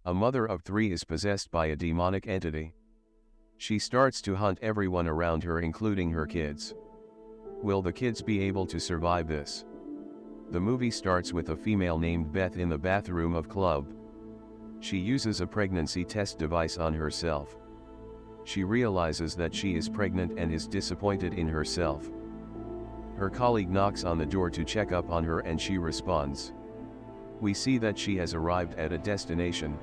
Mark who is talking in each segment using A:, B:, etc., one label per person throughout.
A: A mother of 3 is possessed by a demonic entity. She starts to hunt everyone around her, including her kids. Will the kids be able to survive this? The movie starts with a female named Beth in the bathroom of club. She uses a pregnancy test device on herself. She realizes that she is pregnant and is disappointed in herself. Her colleague knocks on the door to check up on her and she responds. We see that she has arrived at a destination.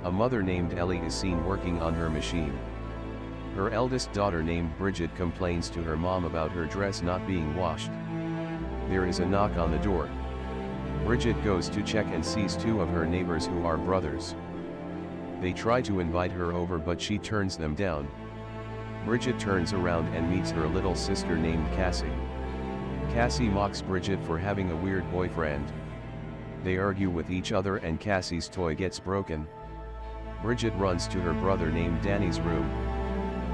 A: A mother named Ellie is seen working on her machine. Her eldest daughter named Bridget complains to her mom about her dress not being washed. There is a knock on the door. Bridget goes to check and sees 2 of her neighbors who are brothers. They try to invite her over but she turns them down. Bridget turns around and meets her little sister named Cassie. Cassie mocks Bridget for having a weird boyfriend. They argue with each other and Cassie's toy gets broken. Bridget runs to her brother named Danny's room.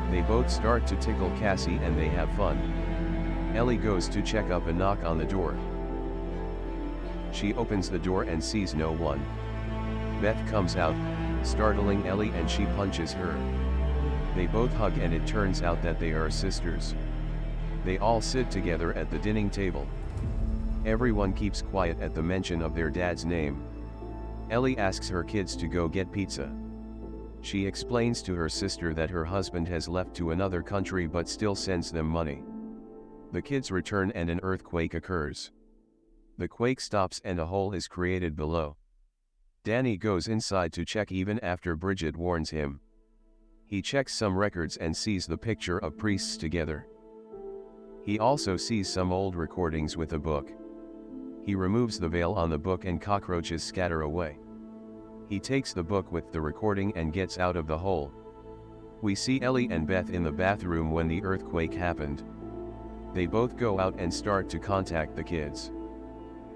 A: They both start to tickle Cassie and they have fun. Ellie goes to check up and knock on the door. She opens the door and sees no one. Beth comes out, startling Ellie, and she punches her. They both hug and it turns out that they are sisters. They all sit together at the dining table. Everyone keeps quiet at the mention of their dad's name. Ellie asks her kids to go get pizza. She explains to her sister that her husband has left to another country but still sends them money. The kids return and an earthquake occurs. The quake stops and a hole is created below. Danny goes inside to check even after Bridget warns him. He checks some records and sees the picture of priests together. He also sees some old recordings with a book. He removes the veil on the book and cockroaches scatter away. He takes the book with the recording and gets out of the hole. We see Ellie and Beth in the bathroom when the earthquake happened. They both go out and start to contact the kids.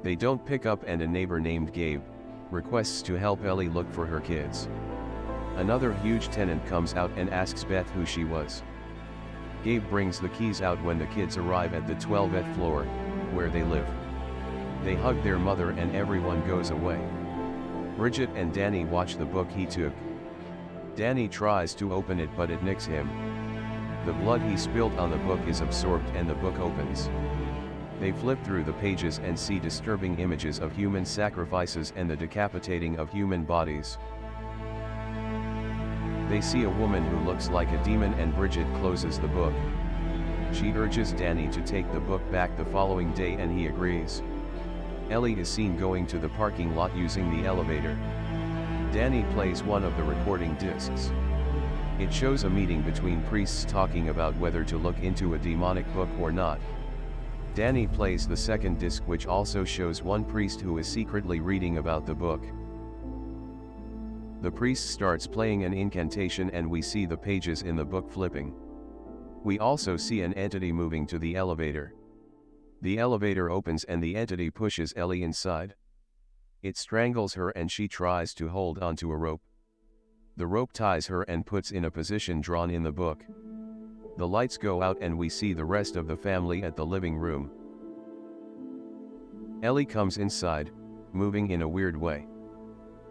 A: They don't pick up and a neighbor named Gabe requests to help Ellie look for her kids. Another huge tenant comes out and asks Beth who she was. Gabe brings the keys out when the kids arrive at the 12th floor, where they live. They hug their mother and everyone goes away. Bridget and Danny watch the book he took. Danny tries to open it but it nicks him. The blood he spilled on the book is absorbed and the book opens. They flip through the pages and see disturbing images of human sacrifices and the decapitating of human bodies. They see a woman who looks like a demon and Bridget closes the book. She urges Danny to take the book back the following day and he agrees. Ellie is seen going to the parking lot using the elevator. Danny plays one of the recording discs. It shows a meeting between priests talking about whether to look into a demonic book or not. Danny plays the second disc, which also shows one priest who is secretly reading about the book. The priest starts playing an incantation and we see the pages in the book flipping. We also see an entity moving to the elevator. The elevator opens and the entity pushes Ellie inside. It strangles her and she tries to hold onto a rope. The rope ties her and puts in a position drawn in the book. The lights go out and we see the rest of the family at the living room. Ellie comes inside, moving in a weird way.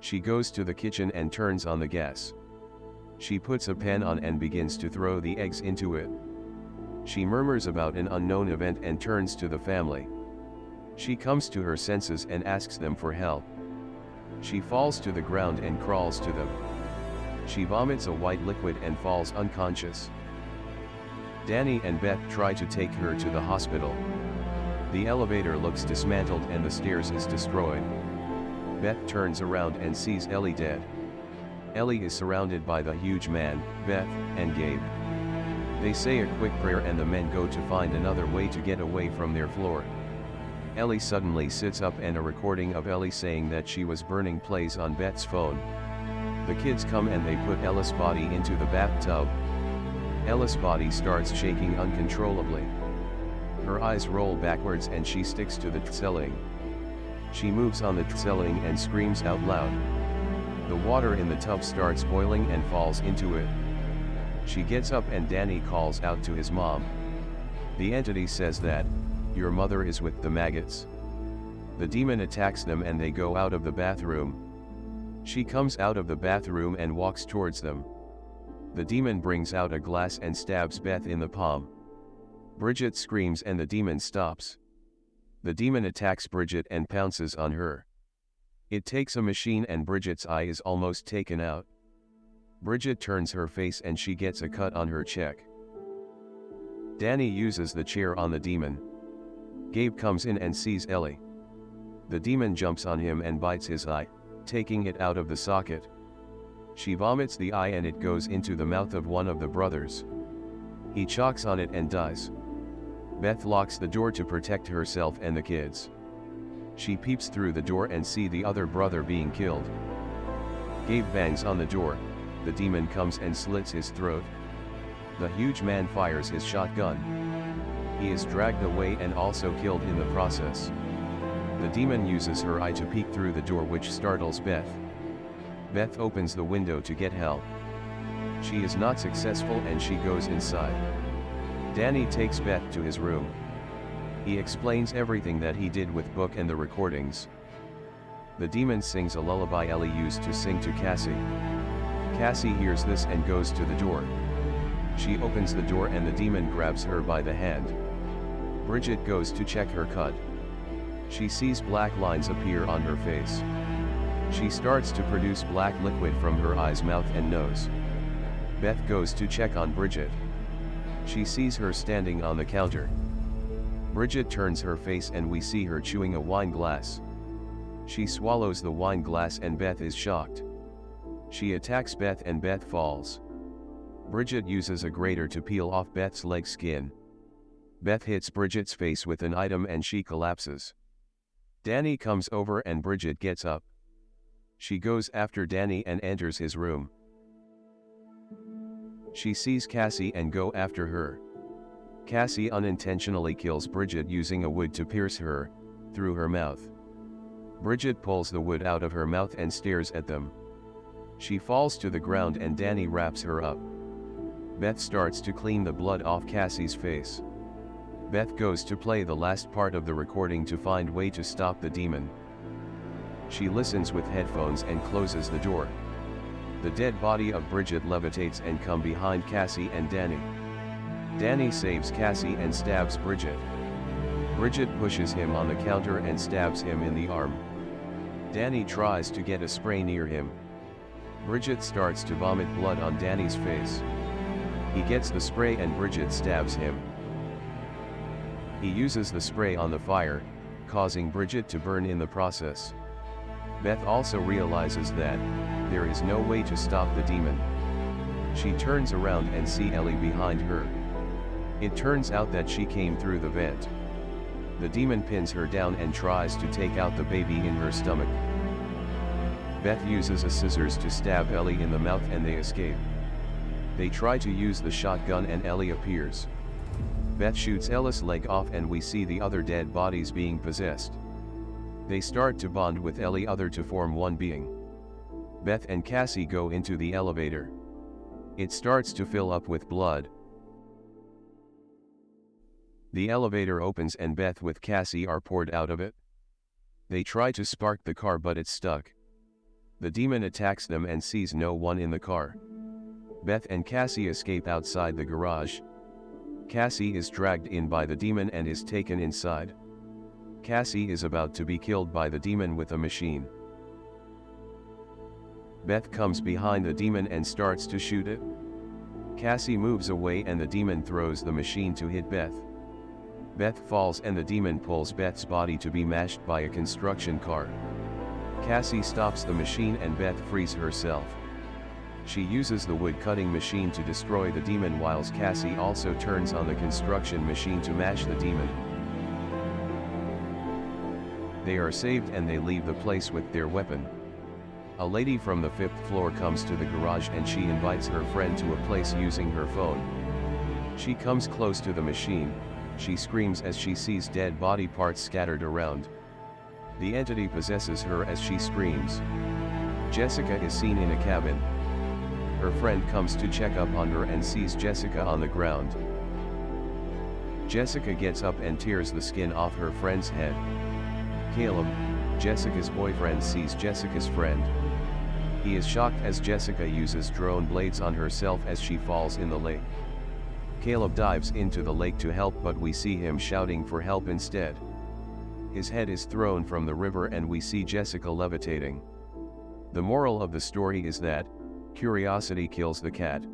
A: She goes to the kitchen and turns on the gas. She puts a pan on and begins to throw the eggs into it. She murmurs about an unknown event and turns to the family. She comes to her senses and asks them for help. She falls to the ground and crawls to them. She vomits a white liquid and falls unconscious. Danny and Beth try to take her to the hospital. The elevator looks dismantled and the stairs is destroyed. Beth turns around and sees Ellie dead. Ellie is surrounded by the huge man, Beth, and Gabe. They say a quick prayer and the men go to find another way to get away from their floor. Ellie suddenly sits up and a recording of Ellie saying that she was burning plays on Beth's phone. The kids come and they put Ella's body into the bathtub. Ella's body starts shaking uncontrollably. Her eyes roll backwards and she sticks to the ceiling. She moves on the ceiling and screams out loud. The water in the tub starts boiling and falls into it. She gets up and Danny calls out to his mom. The entity says that, "Your mother is with the maggots." The demon attacks them and they go out of the bathroom. She comes out of the bathroom and walks towards them. The demon brings out a glass and stabs Beth in the palm. Bridget screams and the demon stops. The demon attacks Bridget and pounces on her. It takes a machine and Bridget's eye is almost taken out. Bridget turns her face and she gets a cut on her cheek. Danny uses the chair on the demon. Gabe comes in and sees Ellie. The demon jumps on him and bites his eye, taking it out of the socket. She vomits the eye and it goes into the mouth of one of the brothers. He chokes on it and dies. Beth locks the door to protect herself and the kids. She peeps through the door and sees the other brother being killed. Gabe bangs on the door. The demon comes and slits his throat. The huge man fires his shotgun. He is dragged away and also killed in the process. The demon uses her eye to peek through the door, which startles Beth. Beth opens the window to get help. She is not successful and she goes inside. Danny takes Beth to his room. He explains everything that he did with Book and the recordings. The demon sings a lullaby Ellie used to sing to Cassie. Cassie hears this and goes to the door. She opens the door and the demon grabs her by the hand. Bridget goes to check her cut. She sees black lines appear on her face. She starts to produce black liquid from her eyes, mouth and nose. Beth goes to check on Bridget. She sees her standing on the counter. Bridget turns her face and we see her chewing a wine glass. She swallows the wine glass and Beth is shocked. She attacks Beth and Beth falls. Bridget uses a grater to peel off Beth's leg skin. Beth hits Bridget's face with an item and she collapses. Danny comes over and Bridget gets up. She goes after Danny and enters his room. She sees Cassie and go after her. Cassie unintentionally kills Bridget using a wood to pierce her, through her mouth. Bridget pulls the wood out of her mouth and stares at them. She falls to the ground and Danny wraps her up. Beth starts to clean the blood off Cassie's face. Beth goes to play the last part of the recording to find a way to stop the demon. She listens with headphones and closes the door. The dead body of Bridget levitates and comes behind Cassie and Danny. Danny saves Cassie and stabs Bridget. Bridget pushes him on the counter and stabs him in the arm. Danny tries to get a spray near him. Bridget starts to vomit blood on Danny's face. He gets the spray and Bridget stabs him. He uses the spray on the fire, causing Bridget to burn in the process. Beth also realizes that there is no way to stop the demon. She turns around and sees Ellie behind her. It turns out that she came through the vent. The demon pins her down and tries to take out the baby in her stomach. Beth uses a scissors to stab Ellie in the mouth and they escape. They try to use the shotgun and Ellie appears. Beth shoots Ellis' leg off and we see the other dead bodies being possessed. They start to bond with Ellie other to form one being. Beth and Cassie go into the elevator. It starts to fill up with blood. The elevator opens and Beth with Cassie are poured out of it. They try to spark the car but it's stuck. The demon attacks them and sees no one in the car. Beth and Cassie escape outside the garage. Cassie is dragged in by the demon and is taken inside. Cassie is about to be killed by the demon with a machine. Beth comes behind the demon and starts to shoot it. Cassie moves away and the demon throws the machine to hit Beth. Beth falls and the demon pulls Beth's body to be mashed by a construction car. Cassie stops the machine and Beth frees herself. She uses the wood-cutting machine to destroy the demon whilst Cassie also turns on the construction machine to mash the demon. They are saved and they leave the place with their weapon. A lady from the 5th floor comes to the garage and she invites her friend to a place using her phone. She comes close to the machine. She screams as she sees dead body parts scattered around. The entity possesses her as she screams. Jessica is seen in a cabin. Her friend comes to check up on her and sees Jessica on the ground. Jessica gets up and tears the skin off her friend's head. Caleb, Jessica's boyfriend, sees Jessica's friend. He is shocked as Jessica uses drone blades on herself as she falls in the lake. Caleb dives into the lake to help, but we see him shouting for help instead. His head is thrown from the river and we see Jessica levitating. The moral of the story is that curiosity kills the cat.